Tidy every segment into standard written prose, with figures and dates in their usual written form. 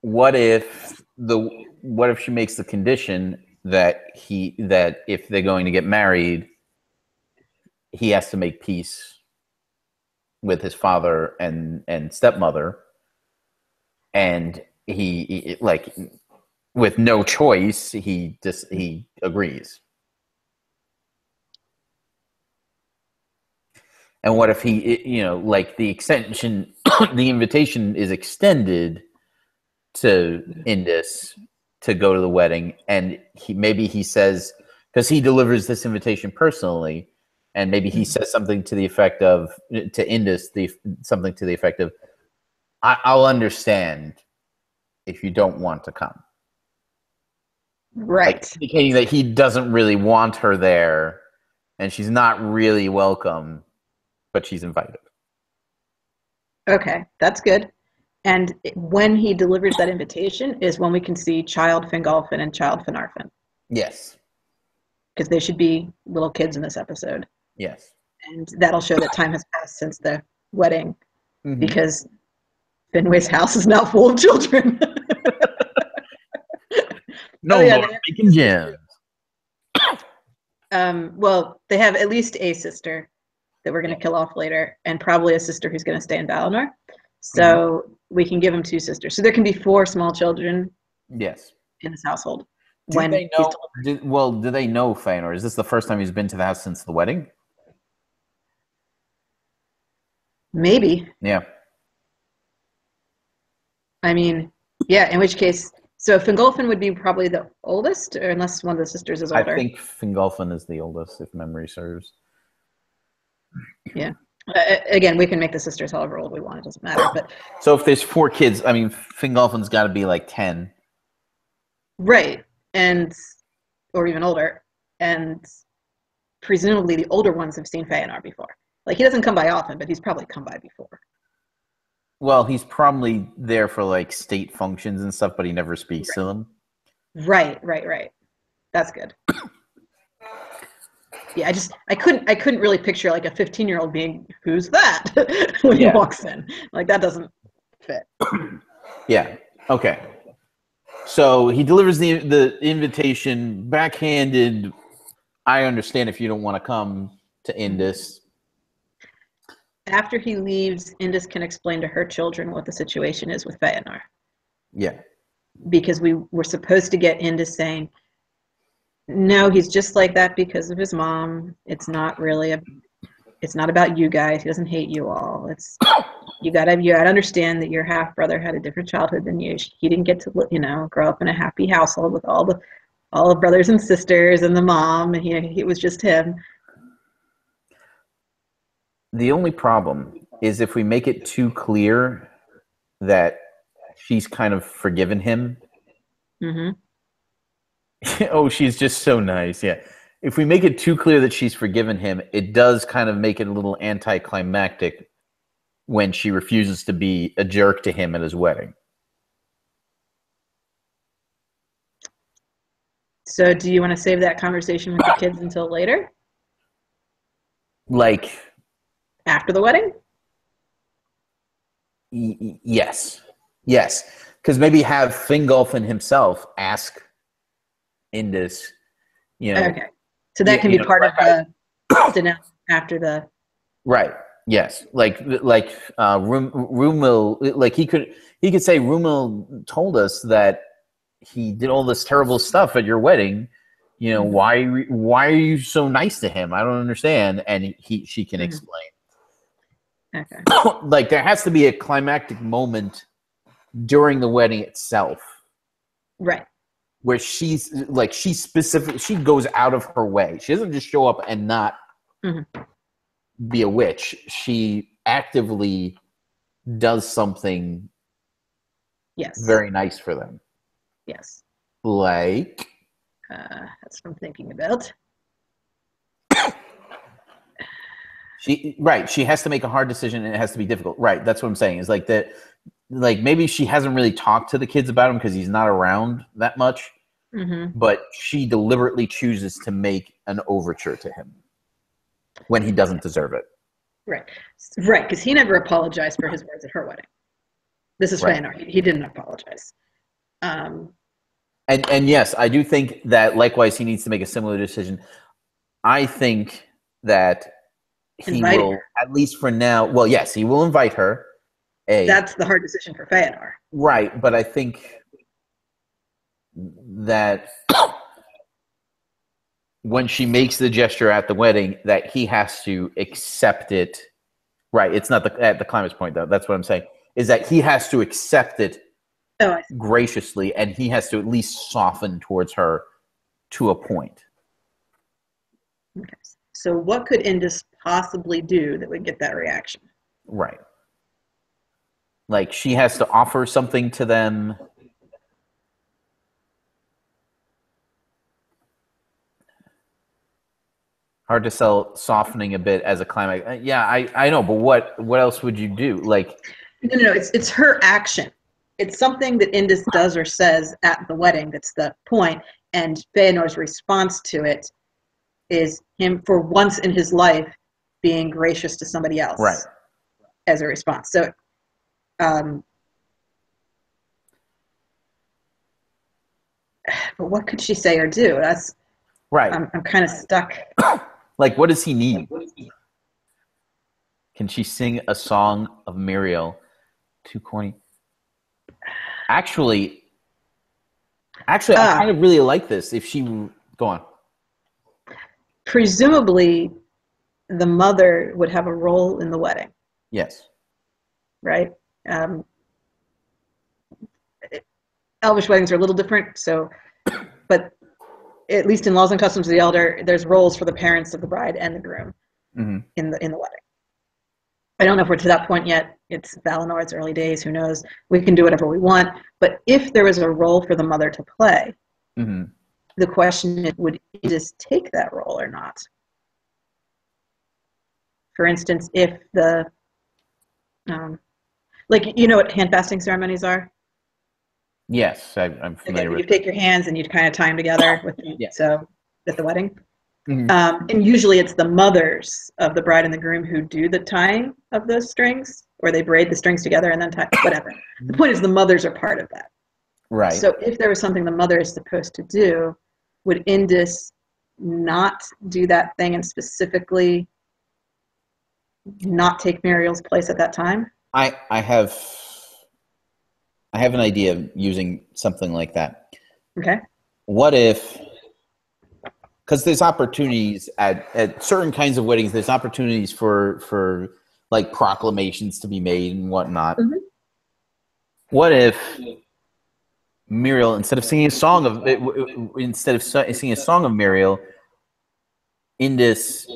what if she makes the condition that if they're going to get married, he has to make peace with his father and stepmother, and he like with no choice, he agrees. And what if he, like the extension, the invitation is extended to Indus to go to the wedding, and maybe he says, because he delivers this invitation personally, and maybe he says something to the effect of, to Indus, something to the effect of, I'll understand if you don't want to come. Right. Like, indicating that he doesn't really want her there, and she's not really welcome, but she's invited. Okay, that's good. And when he delivers that invitation is when we can see child Fingolfin and child Finarfin. Yes. Because they should be little kids in this episode. Yes. And that'll show that time has passed since the wedding, because Finway's house is now full of children. No more making gems. Well, they have at least a sister that we're going to kill off later, and probably a sister who's going to stay in Valinor. So we can give him 2 sisters. So there can be 4 small children. Yes. In his household. Do they know Feanor? Is this the first time he's been to the house since the wedding? Maybe. Yeah. I mean, yeah, in which case, so Fingolfin would be probably the oldest, or unless one of the sisters is older. I think Fingolfin is the oldest, if memory serves. Yeah. Again, we can make the sisters however old we want. It doesn't matter. But so if there's 4 kids, I mean, Fingolfin's got to be like 10. Right. Or even older. And presumably the older ones have seen Feanor before. Like, he doesn't come by often, but he's probably come by before. Well, he's probably there for like state functions and stuff, but he never speaks to them. Right. That's good. Yeah, I couldn't really picture like a 15-year-old being, who's that? when he walks in. Like, that doesn't fit. Yeah. Okay. So he delivers the invitation backhanded. I understand if you don't want to come to Indus. After he leaves, Indus can explain to her children what the situation is with Feanor. Yeah. Because we were supposed to get Indus saying, no, he's just like that because of his mom. It's not about you guys. He doesn't hate you all. You gotta understand that your half brother had a different childhood than you. He didn't get to, grow up in a happy household with all the brothers and sisters and the mom. And it was just him. The only problem is if we make it too clear that she's kind of forgiven him. Mm-hmm. Oh, she's just so nice. Yeah. If we make it too clear that she's forgiven him, it does kind of make it a little anticlimactic when she refuses to be a jerk to him at his wedding. So do you want to save that conversation with the kids until later? Like... after the wedding? Yes. Because maybe have Fingolfin himself ask Indus, Okay. So that can be part of the after the... Right. Yes. Like Rumil, like he could say, Rumil told us that he did all this terrible stuff at your wedding. Why are you so nice to him? I don't understand. And she can explain. Okay. Like, there has to be a climactic moment during the wedding itself. Right. Where she goes out of her way. She doesn't just show up and not be a witch. She actively does something very nice for them. Yes. Like? That's what I'm thinking about. She has to make a hard decision and it has to be difficult. Right, that's what I'm saying. Is like that, like maybe she hasn't really talked to the kids about him because he's not around that much. But she deliberately chooses to make an overture to him when he doesn't deserve it. Right, because he never apologized for his words at her wedding. This is Feanor. He didn't apologize. And yes, I do think that likewise he needs to make a similar decision. I think that he will, her. at least for now. Well, yes, he will invite her. That's the hard decision for Feanor. Right, but I think that when she makes the gesture at the wedding, that he has to accept it. Right, it's not at the climax point, though. That's what I'm saying, is that he has to accept it graciously, and he has to at least soften towards her to a point. Okay. So what could Indus possibly do that would get that reaction? Right. Like, she has to offer something to them. Hard to sell softening a bit as a climax. Yeah, I know, but what else would you do? Like, no, it's her action. It's something that Indus does or says at the wedding that's the point, and Feanor's response to it is him, for once in his life, being gracious to somebody else. Right. As a response. So, but what could she say or do? That's right. I'm kind of stuck. Like, what does he need? Can she sing a song of Muriel? Too corny. Actually, I kind of really like this. If she go on. Presumably, the mother would have a role in the wedding. Yes. Right. Elvish weddings are a little different. So, but at least in Laws and Customs of the Elder, there's roles for the parents of the bride and the groom in the wedding. I don't know if we're to that point yet. It's Valinor, it's early days, who knows? We can do whatever we want. But if there was a role for the mother to play, the question is, would he just take that role or not? For instance, if the, like, you know what hand fasting ceremonies are? Yes, I'm familiar with it. You take your hands and you kind of tie them together with so at the wedding. And usually it's the mothers of the bride and the groom who do the tying of those strings, or they braid the strings together and then tie, whatever. The point is the mothers are part of that. Right. So if there was something the mother is supposed to do, would Indus not do that thing and specifically not take Muriel's place at that time? I have an idea of using something like that. Okay. What if, because there's opportunities at certain kinds of weddings, there's opportunities for like proclamations to be made and whatnot. What if Muriel, instead of singing a song of Muriel, Indus,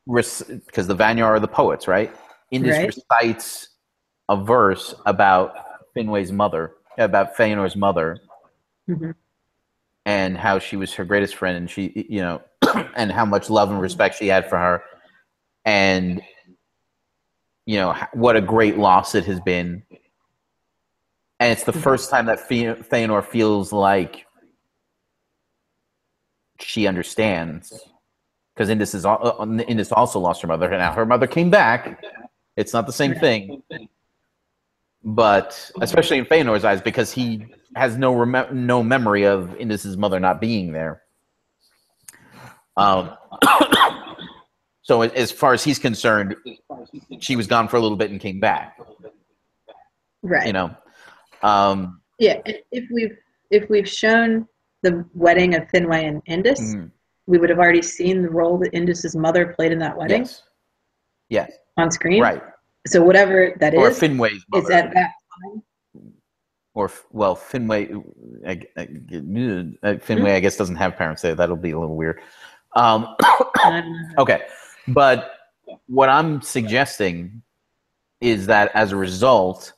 because the Vanyar are the poets, right? Indus recites a verse about Finway's mother, about Feanor's mother, and how she was her greatest friend, and she, you know, and how much love and respect she had for her, and you know what a great loss it has been. And it's the first time that Feanor feels like she understands, because Indus also lost her mother, and now her mother came back. It's not the same thing. But especially in Feanor's eyes, because he has no memory of Indus's mother not being there. So as far as he's concerned, she was gone for a little bit and came back. Right. You know. Yeah. If we've shown the wedding of Finway and Indus, we would have already seen the role that Indus's mother played in that wedding. Yes. On screen. Right. So whatever that or is, Finway's mother. It's at that time. Or Finway. Finway, I guess, doesn't have parents there. That'll be a little weird. Okay, but what I'm suggesting is that as a result,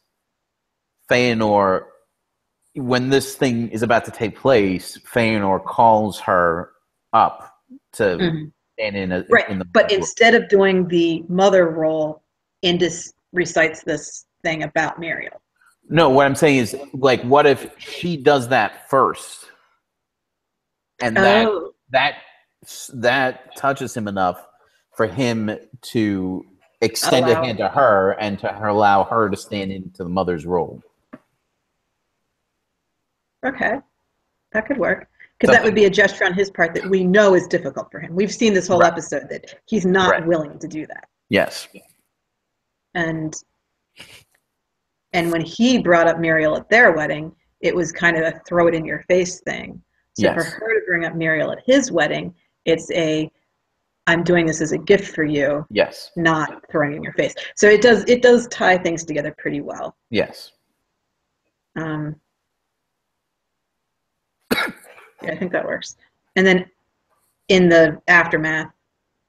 Feanor, when this thing is about to take place, Feanor calls her up to stand in the. But instead of doing the mother role, Indus recites this thing about Muriel. No, what I'm saying is, like, what if she does that first, and that touches him enough for him to extend a hand to her and to allow her to stand into the mother's role. Okay, that could work. Because that would be a gesture on his part that we know is difficult for him. We've seen this whole episode that he's not willing to do that. Yes. And when he brought up Muriel at their wedding, it was kind of a throw it in your face thing. So for her to bring up Muriel at his wedding, it's I'm doing this as a gift for you. Yes. Not throwing in your face. So it does tie things together pretty well. Yes. Yeah, I think that works. And then in the aftermath,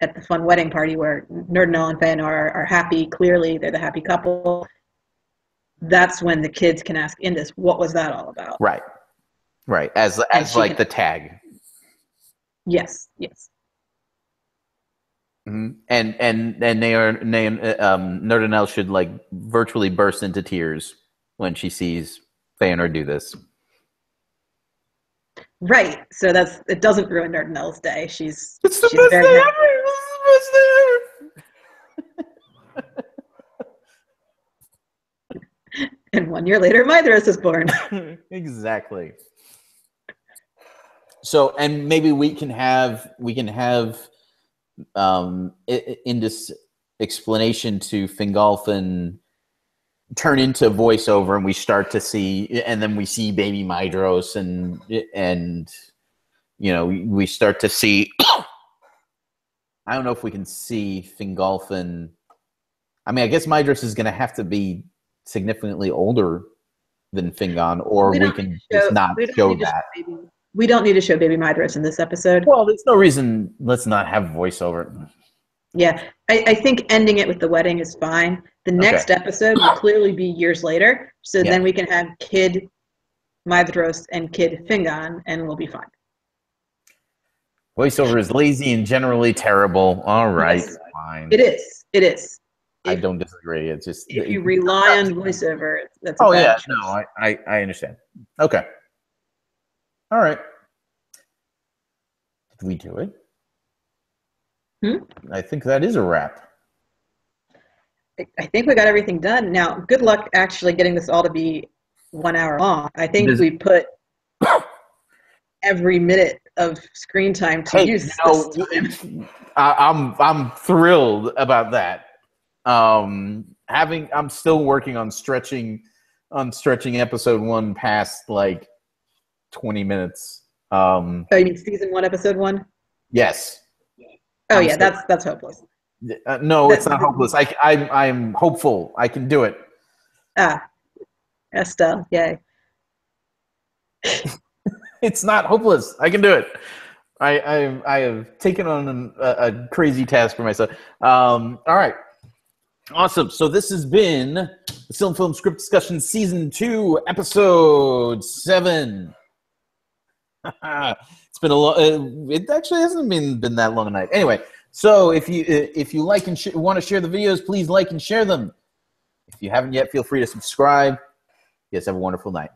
at the fun wedding party where Nerdnell and Feanor are happy, clearly they're the happy couple, that's when the kids can ask Indus, what was that all about? Right. Right. As like the tag. Yes. Yes. Mm-hmm. And Nerdnell should like virtually burst into tears when she sees Feanor do this. Right. So it doesn't ruin Nerdnell's day. She's very happy. It's the best day ever. And 1 year later, Mithras is born. Exactly. So, and maybe we can have in this explanation to Fingolfin turn into voiceover, and we start to see, and then we see baby Mydros, and we start to see. I don't know if we can see Fingolfin. I mean, I guess Mydros is going to have to be significantly older than Fingon, or we can just not show that. We don't need to show baby Mydros in this episode. Well, there's no reason. Let's not have voiceover. Yeah, I think ending it with the wedding is fine. The next episode will clearly be years later, so then we can have kid Mithros and kid Fingon, and we'll be fine. Voiceover is lazy and generally terrible. All right, yes, fine. It is. I don't disagree. It's just if you rely on voiceover, that's a bad choice. No, I understand. Okay. All right. Did we do it? I think that is a wrap. I think we got everything done. Now, good luck actually getting this all to be 1 hour long. I think we put every minute of screen time to use this time. I'm thrilled about that. I'm still working on stretching episode 1 past like 20 minutes. You mean season 1, episode 1? Yes. Oh yeah, that's hopeless. No, it's not hopeless. I'm hopeful. I can do it. Estelle, yay. It's not hopeless. I can do it. I have taken on a crazy task for myself. All right. Awesome. So this has been the SilmFilm Script Discussion Season 2, Episode 7. It's been a long. It actually hasn't been that long a night. Anyway, so if you like and want to share the videos, please like and share them. If you haven't yet, feel free to subscribe. Yes, have a wonderful night.